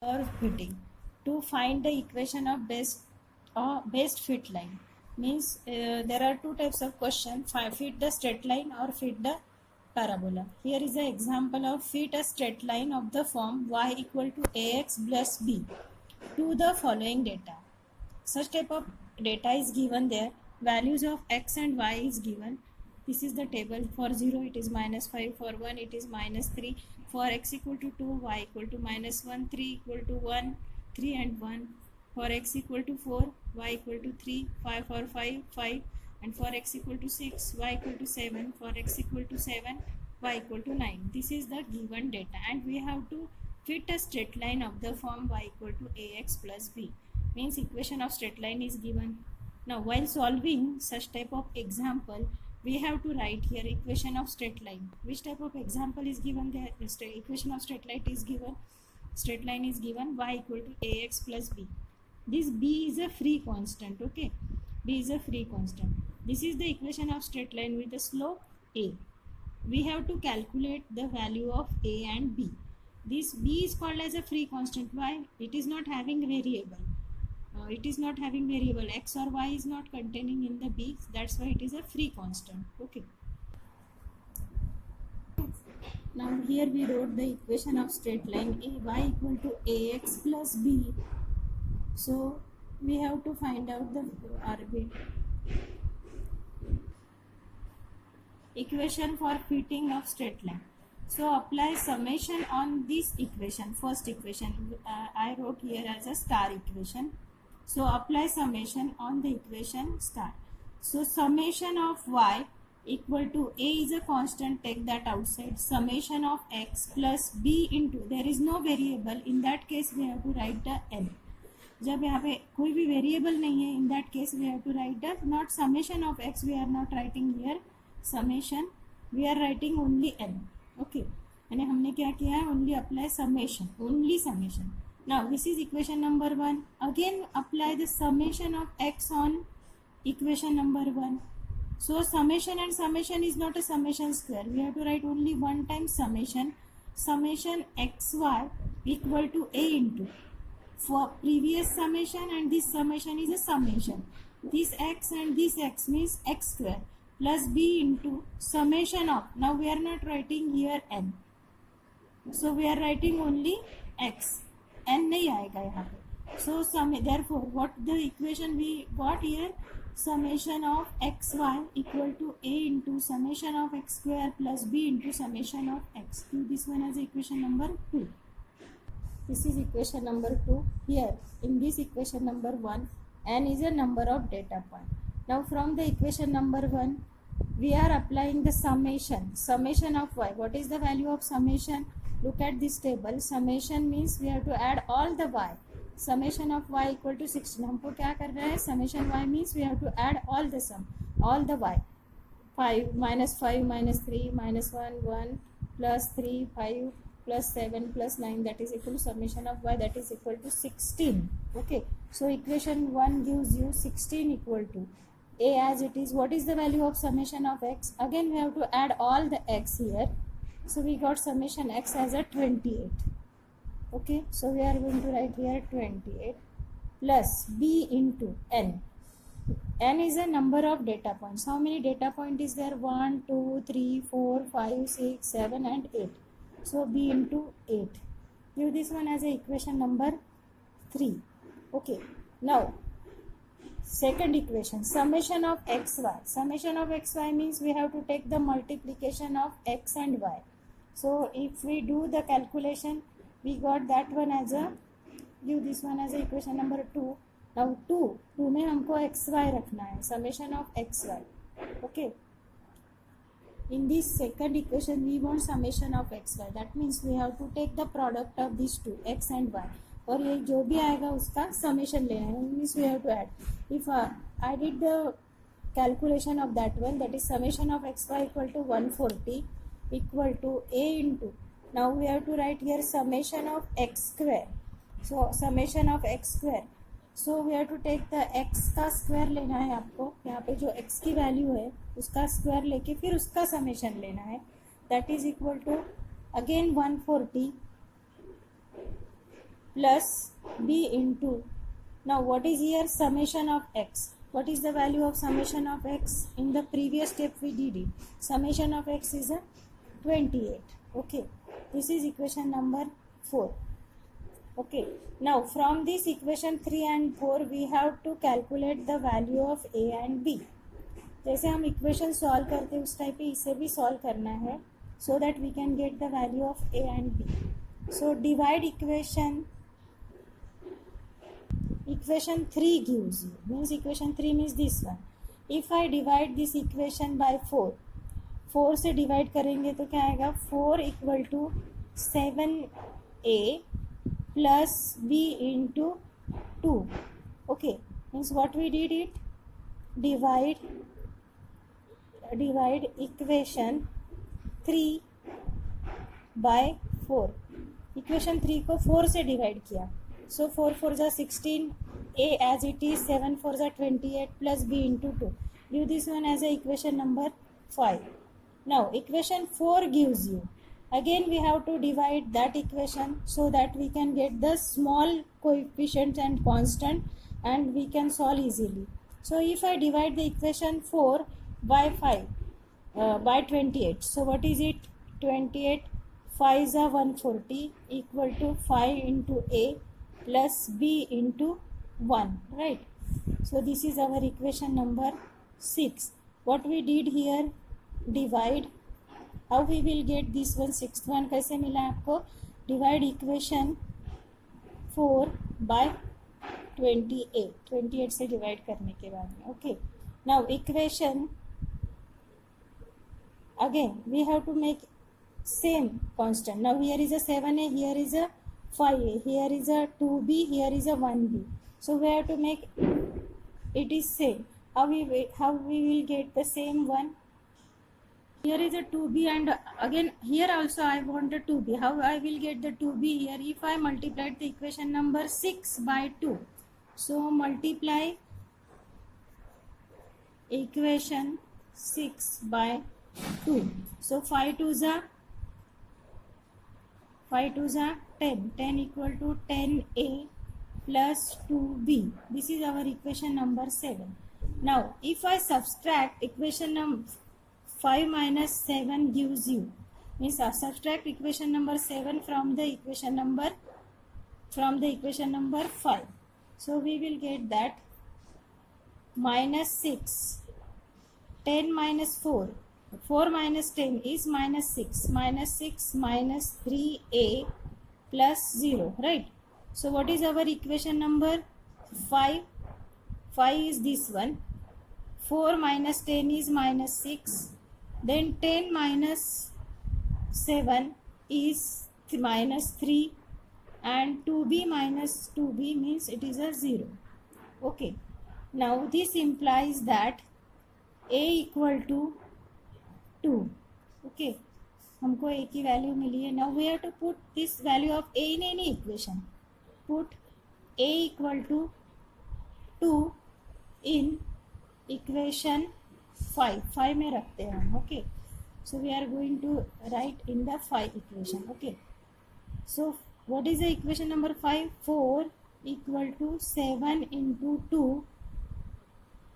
Or fitting. To find the equation of best fit line means there are two types of question: fit the straight line or fit the parabola. Here is an example of fit a straight line of the form y equal to ax plus b to the following data. Such type of data is given there. Values of x and y is given. This is the table. For 0 it is -5, for 1 it is -3, for x equal to 2, y equal to -1, 3 equal to 1, 3 and 1, for x equal to 4, y equal to 3, 5 for 5, 5, and for x equal to 6, y equal to 7, for x equal to 7, y equal to 9. This is the given data, and we have to fit a straight line of the form y equal to ax plus b. Means equation of straight line is given. Now while solving such type of example, we have to write here equation of straight line. Which type of example is given there? Equation of straight line is given. Straight line is given y equal to ax plus b. This b is a free constant. Okay, b is a free constant. This is the equation of straight line with the slope a. We have to calculate the value of a and b. This b is called as a free constant. Why? It is not having variable. It is not having variable. X or y is not containing in the b. That's why it is a free constant. Okay. Now here we wrote the equation of straight line a y equal to ax plus b. So we have to find out the equation for fitting of straight line. So apply summation on this equation. First equation I wrote here as a star equation. So apply summation on the equation star. So summation of y equal to a is a constant, take that outside. Summation of x plus b into, there is no variable, in that case we have to write the n. जब यहाँ पे कोई भी variable नहीं है, in that case we have to write the not summation of x, we are not writing here summation, we are writing only n. Okay, यानी हमने क्या किया है, only apply summation, only summation. Now this is equation number 1. Again apply the summation of x on equation number 1. So summation and summation is not a summation square. We have to write only one time summation. Summation xy equal to a into. For previous summation and this summation is a summation. This x and this x means x square plus b into summation of. Now we are not writing here n. So we are writing only x. n नहीं आएगा यहाँ पे. So therefore what the equation we got here, summation of xy equal to a into summation of x square plus b into summation of x. So this one as equation number 2. This is equation number 2. Here in this equation number 1, n is a number of data point. Now from the equation number 1, we are applying the summation. Summation of y. What is the value of summation? Look at this table. Summation means we have to add all the y. Summation of y equal to 16. हमको क्या कर रहा है? Summation y means we have to add all the sum, all the y. 5 minus 5 minus 3 minus 1 1 plus 3 5 plus 7 plus 9, that is equal to summation of y, that is equal to 16. Okay, so equation 1 gives you 16 equal to a as it is. What is the value of summation of x? Again we have to add all the x here. So we got summation x as a 28. Okay, so we are going to write here 28 plus b into n. N is a number of data points. How many data point is there? 1 2 3 4 5 6 7 and 8. So b into 8. Give this one as a equation number 3. Okay, now second equation, summation of xy. Summation of xy means we have to take the multiplication of x and y. So if we do the calculation, we got that one as a, give this one as a equation number 2. Now 2 में हमको xy रखना है, summation of xy. Okay, in this second equation we want summation of xy. That means we have to take the product of these two, x and y. और ये जो भी आएगा उसका summation लेना है. Means we have to add. If I did the calculation of that one, that is summation of xy equal to 140 equal to a into. Now we have to write here summation of x square. So summation of x square. So we have to take the x का square लेना है आपको. यहाँ पे जो x की value है उसका स्क्वायर लेके फिर उसका समेशन लेना है. That is equal to again 140 plus b into, now what is here, summation of x. What is the value of summation of x? In the previous step we did it. Summation of x is a 28. Okay, this is equation number 4. Okay, now from this equation 3 and 4 we have to calculate the value of a and b. जैसे हम equation solve करते हैं उस type पे इसे भी solve करना है, so that we can get the value of A and B. So divide equation 3 gives you, means equation 3 means this one. If I divide this equation by 4 से divide करेंगे तो क्या आएगा, 4 equal to 7a plus b into 2. Okay, means what we did it, divide equation 3 by 4. Equation 3 को 4 से divide किया, so 4 4 जा 16, a as it is, 7 4 जा 28 plus b into 2. Give this one as a equation number 5. Now equation 4 gives you, again we have to divide that equation so that we can get the small coefficients and constant and we can solve easily. So if I divide the equation 4 by 5 by 28, so what is it, 28 5 is 140 equal to 5 into a plus b into 1, right? So this is our equation number 6. What we did here, divide. How we will get this one, sixth one कैसे मिला आपको, divide equation 4 by 28 से divide करने के बाद में. Okay, now equation again we have to make same constant. Now here is a 7a, here is a 5a, here is a 2b, here is a 1b. So we have to make it is same. How we will get the same one? Here is a 2b and again here also I want a 2b. How I will get the 2b here? If I multiply the equation number 6 by 2. So multiply equation 6 by 2. So 5 2s are 10. 10 equal to 10a plus 2b. This is our equation number 7. Now if I subtract equation number 5 minus 7 gives you, means I subtract equation number 7 from the equation number 5. So we will get that minus 6, 10 minus 4 minus 10 is minus 6 minus 3a plus 0, right? So what is our equation number 5? 5 is this one. 4 minus 10 is minus 6. Then 10 minus 7 is minus 3 and 2b minus 2b means it is a 0. Okay. Now this implies that a equal to 2. Okay. हमको a की value मिली है. Now we have to put this value of a in any equation. Put a equal to 2 in equation 5 में रखते हैं हम. Okay. So we are going to write in the 5 equation. Okay. So what is the equation number 5? 4 equal to 7 into 2.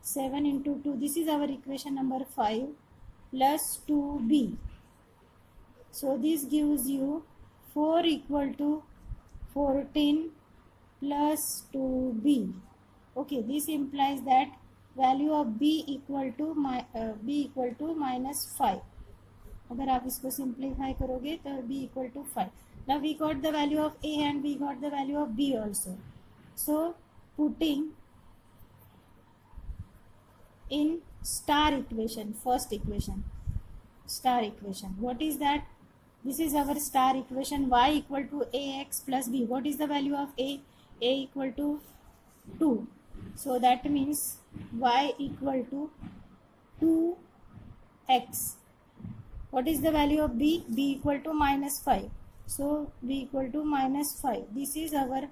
7 into 2. This is our equation number 5 plus 2b. So this gives you 4 equal to 14 plus 2b. Okay, this implies that value of b equal to minus 5. अगर आप इसको simplify करोगे तो b equal to 5. Now we got the value of a and we got the value of b also. So putting in star equation, first equation, star equation. What is that? This is our star equation. Y equal to ax plus b. What is the value of a? A equal to 2. So that means y equal to 2x. What is the value of b? B equal to minus 5. So b equal to minus 5. This is our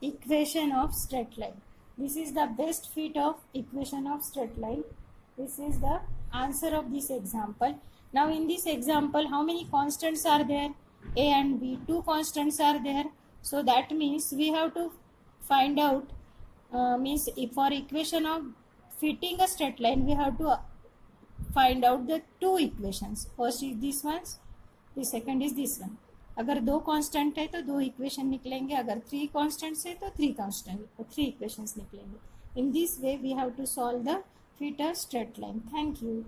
equation of straight line. This is the best fit of equation of straight line. This is the answer of this example. Now in this example, how many constants are there? A and B. 2 constants are there. So that means we have to find out, means if for equation of fitting a straight line we have to find out the two equations. First is this one, the second is this one. अगर दो constant है तो दो equation निकलेंगे, अगर three constants है तो three equations निकलेंगे. In this way we have to solve the fit a straight line. Thank you.